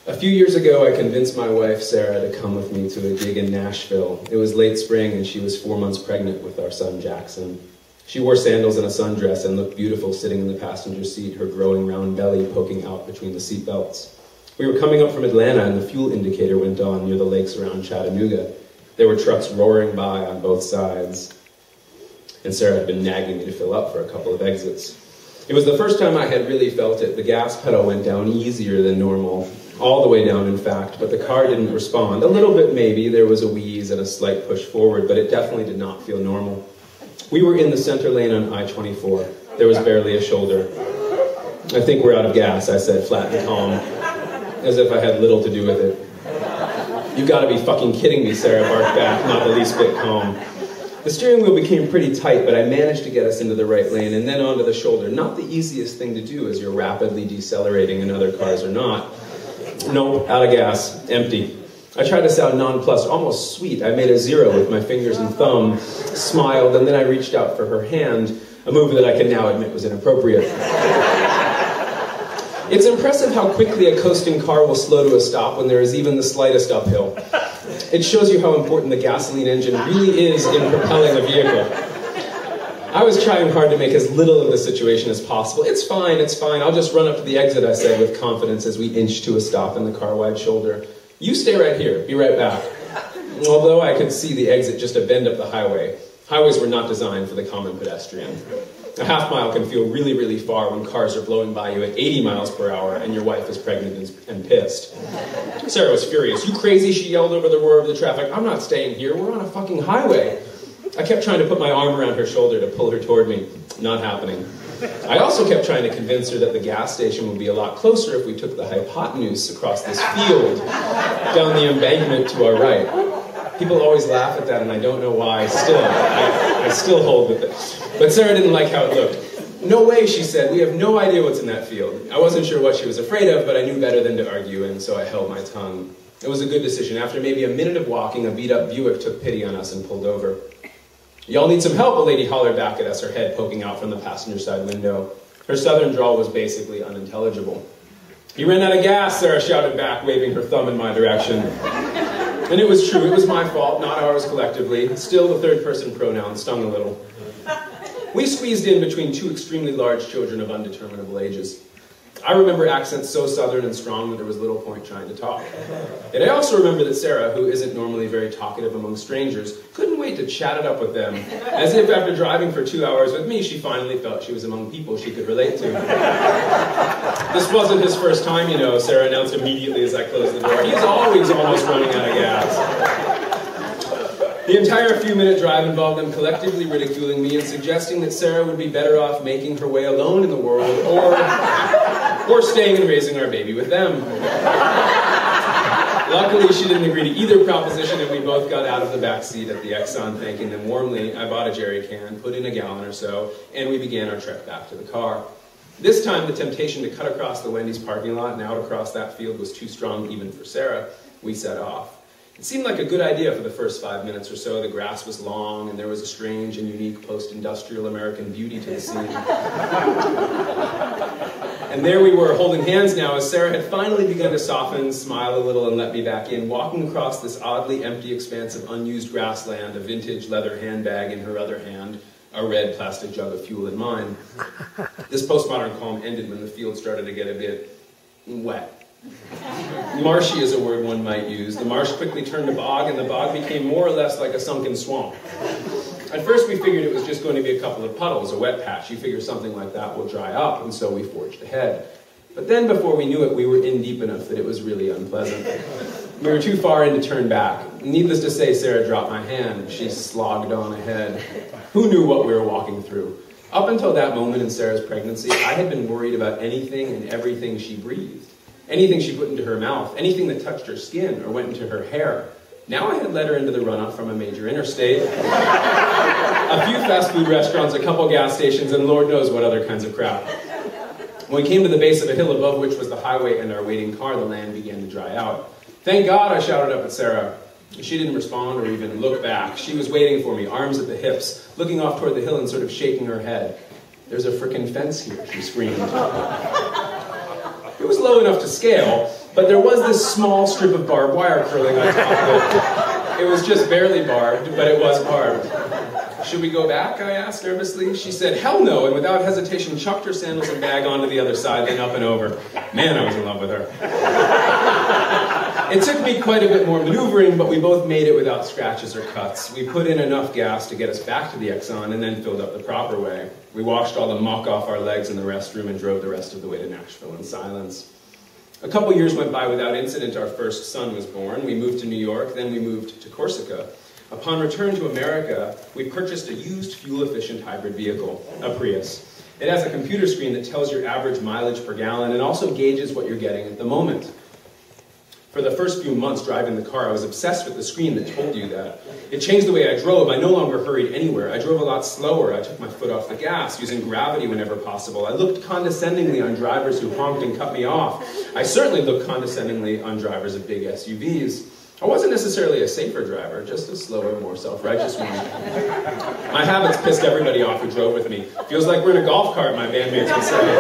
A few years ago, I convinced my wife, Sarah, to come with me to a gig in Nashville. It was late spring, and she was 4 months pregnant with our son, Jackson. She wore sandals and a sundress and looked beautiful sitting in the passenger seat, her growing round belly poking out between the seat belts. We were coming up from Atlanta, and the fuel indicator went on near the lakes around Chattanooga. There were trucks roaring by on both sides, and Sarah had been nagging me to fill up for a couple of exits. It was the first time I had really felt it. The gas pedal went down easier than normal. All the way down, in fact, but the car didn't respond. A little bit, maybe. There was a wheeze and a slight push forward, but it definitely did not feel normal. We were in the center lane on I-24. There was barely a shoulder. I think we're out of gas, I said, flat and calm, as if I had little to do with it. You gotta be fucking kidding me, Sarah barked back, not the least bit calm. The steering wheel became pretty tight, but I managed to get us into the right lane and then onto the shoulder. Not the easiest thing to do as you're rapidly decelerating and other cars are not. Nope, out of gas, empty. I tried to sound nonplussed, almost sweet. I made a zero with my fingers and thumb, smiled, and then I reached out for her hand, a move that I can now admit was inappropriate. It's impressive how quickly a coasting car will slow to a stop when there is even the slightest uphill. It shows you how important the gasoline engine really is in propelling a vehicle. I was trying hard to make as little of the situation as possible. It's fine, I'll just run up to the exit, I said with confidence as we inched to a stop in the car-wide shoulder. You stay right here, be right back. Although I could see the exit just a bend up the highway. Highways were not designed for the common pedestrian. A half mile can feel really, really far when cars are blowing by you at 80 miles per hour and your wife is pregnant and pissed. Sarah was furious. You crazy, she yelled over the roar of the traffic. I'm not staying here, we're on a fucking highway. I kept trying to put my arm around her shoulder to pull her toward me. Not happening. I also kept trying to convince her that the gas station would be a lot closer if we took the hypotenuse across this field, down the embankment to our right. People always laugh at that, and I don't know why. Still, I still hold with it. But Sarah didn't like how it looked. No way, she said. We have no idea what's in that field. I wasn't sure what she was afraid of, but I knew better than to argue, and so I held my tongue. It was a good decision. After maybe a minute of walking, a beat-up Buick took pity on us and pulled over. Y'all need some help, a lady hollered back at us, her head poking out from the passenger side window. Her southern drawl was basically unintelligible. You ran out of gas, Sarah shouted back, waving her thumb in my direction. And it was true, it was my fault, not ours collectively. Still, the third-person pronoun stung a little. We squeezed in between two extremely large children of undeterminable ages. I remember accents so southern and strong that there was little point trying to talk. And I also remember that Sarah, who isn't normally very talkative among strangers, couldn't wait to chat it up with them, as if after driving for 2 hours with me, she finally felt she was among people she could relate to. This wasn't his first time, you know, Sarah announced immediately as I closed the door. He's always almost running out of gas. The entire few-minute drive involved them collectively ridiculing me and suggesting that Sarah would be better off making her way alone in the world, or staying and raising our baby with them. Luckily, she didn't agree to either proposition, and we both got out of the back seat at the Exxon, thanking them warmly. I bought a jerry can, put in a gallon or so, and we began our trek back to the car. This time, the temptation to cut across the Wendy's parking lot and out across that field was too strong even for Sarah. We set off. It seemed like a good idea for the first 5 minutes or so. The grass was long, and there was a strange and unique post-industrial American beauty to the scene. And there we were, holding hands now, as Sarah had finally begun to soften, smile a little, and let me back in, walking across this oddly empty expanse of unused grassland, a vintage leather handbag in her other hand, a red plastic jug of fuel in mine. This postmodern calm ended when the field started to get a bit wet. Marshy is a word one might use. The marsh quickly turned to bog, and the bog became more or less like a sunken swamp. At first we figured it was just going to be a couple of puddles, a wet patch. You figure something like that will dry up, and so we forged ahead. But then before we knew it, we were in deep enough that it was really unpleasant. We were too far in to turn back. Needless to say, Sarah dropped my hand. She slogged on ahead. Who knew what we were walking through? Up until that moment in Sarah's pregnancy, I had been worried about anything and everything she breathed. Anything she put into her mouth, anything that touched her skin or went into her hair. Now I had led her into the runoff from a major interstate, a few fast food restaurants, a couple gas stations, and Lord knows what other kinds of crap. When we came to the base of a hill above which was the highway and our waiting car, the land began to dry out. Thank God, I shouted up at Sarah. She didn't respond or even look back. She was waiting for me, arms at the hips, looking off toward the hill and sort of shaking her head. There's a frickin' fence here, she screamed. It was low enough to scale, But there was this small strip of barbed wire curling on top of it. It was just barely barbed, but it was barbed. Should we go back? I asked nervously. She said, hell no, and without hesitation chucked her sandals and bag onto the other side, then up and over. Man, I was in love with her. It took me quite a bit more maneuvering, but we both made it without scratches or cuts. We put in enough gas to get us back to the Exxon and then filled up the proper way. We washed all the muck off our legs in the restroom and drove the rest of the way to Nashville in silence. A couple years went by without incident. Our first son was born. We moved to New York, then we moved to Corsica. Upon return to America, we purchased a used fuel-efficient hybrid vehicle, a Prius. It has a computer screen that tells your average mileage per gallon and also gauges what you're getting at the moment. For the first few months driving the car, I was obsessed with the screen that told you that. It changed the way I drove. I no longer hurried anywhere. I drove a lot slower. I took my foot off the gas, using gravity whenever possible. I looked condescendingly on drivers who honked and cut me off. I certainly looked condescendingly on drivers of big SUVs. I wasn't necessarily a safer driver, just a slower, more self-righteous one. My habits pissed everybody off who drove with me. Feels like we're in a golf cart, my bandmates would say.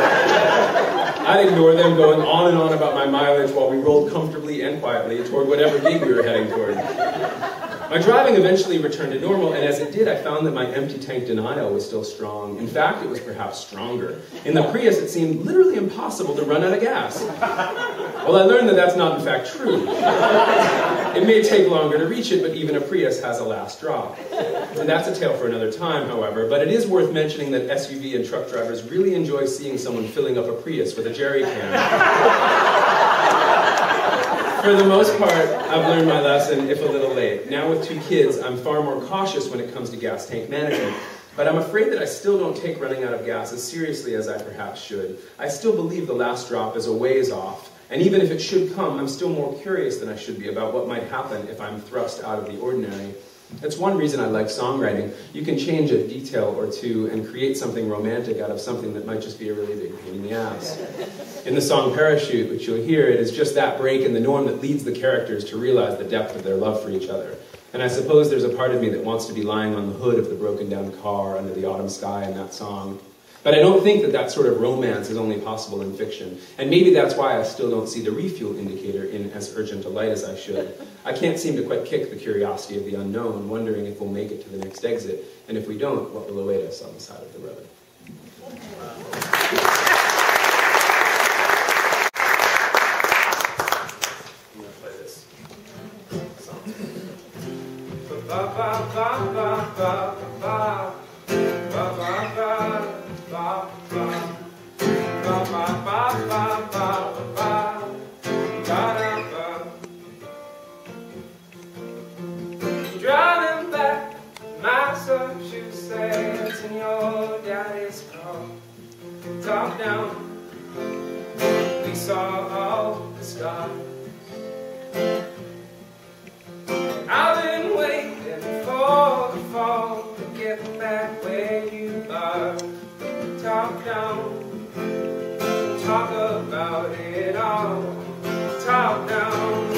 I'd ignore them, going on and on about my mileage while we rolled comfortably and quietly toward whatever gig we were heading toward. My driving eventually returned to normal, and as it did, I found that my empty tank denial was still strong. In fact, it was perhaps stronger. In the Prius, it seemed literally impossible to run out of gas. Well, I learned that that's not in fact true. It may take longer to reach it, but even a Prius has a last drop. And that's a tale for another time, however, but it is worth mentioning that SUV and truck drivers really enjoy seeing someone filling up a Prius with a jerry can. For the most part, I've learned my lesson, if a little late. Now with 2 kids, I'm far more cautious when it comes to gas tank management. But I'm afraid that I still don't take running out of gas as seriously as I perhaps should. I still believe the last drop is a ways off. And even if it should come, I'm still more curious than I should be about what might happen if I'm thrust out of the ordinary. That's one reason I like songwriting. You can change a detail or two and create something romantic out of something that might just be a really big pain in the ass. In the song Parachute, which you'll hear, it is just that break in the norm that leads the characters to realize the depth of their love for each other. And I suppose there's a part of me that wants to be lying on the hood of the broken down car under the autumn sky in that song. But I don't think that that sort of romance is only possible in fiction. And maybe that's why I still don't see the refuel indicator in as urgent a light as I should. I can't seem to quite kick the curiosity of the unknown, wondering if we'll make it to the next exit, and if we don't, what will await us on the side of the road. I'm going to play this song. Driving back Massachusetts in your daddy's car, top down, we saw all the sky. I've been waiting for the fall to get back where you are. Top down, talk about it all. Top down,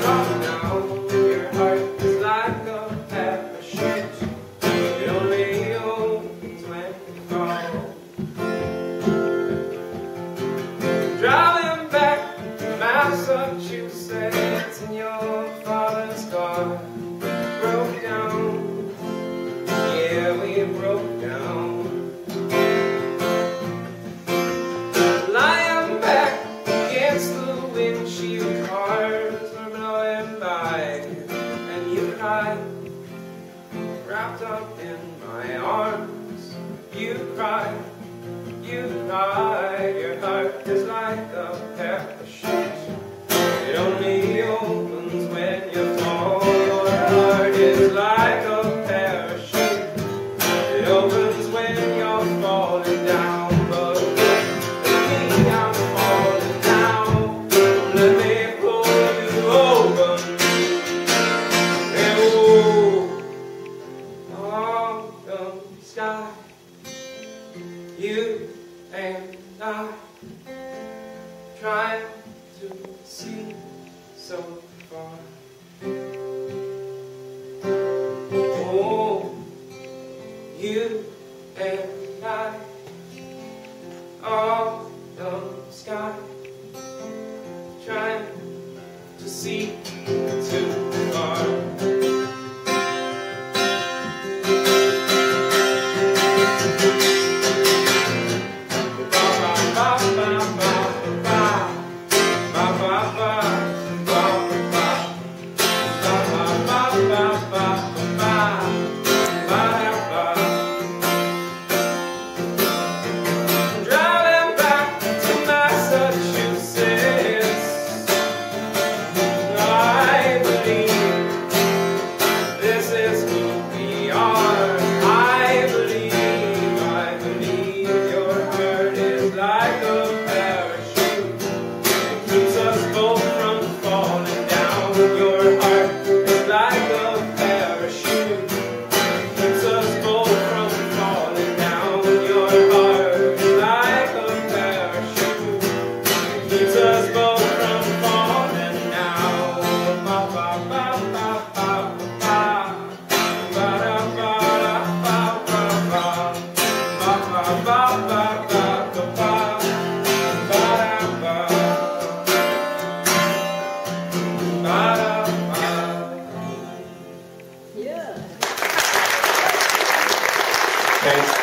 top down. Your heart is like a parachute. It only opens when you fall. Driving back to Massachusetts in your father's car, broke down. Yeah, we broke down. Lying back against the windshield, cars were blowing by, and you cried, wrapped up in my arms. You cried, your heart is like a parachute. It only opens when you fall. Your heart is like a parachute. It opens when you're falling down. But with me, I'm falling down. Don't let me pull you over. And oh, autumn sky, you and I, trying to see so far. Oh, you and I, autumn sky, trying see too far. Thanks.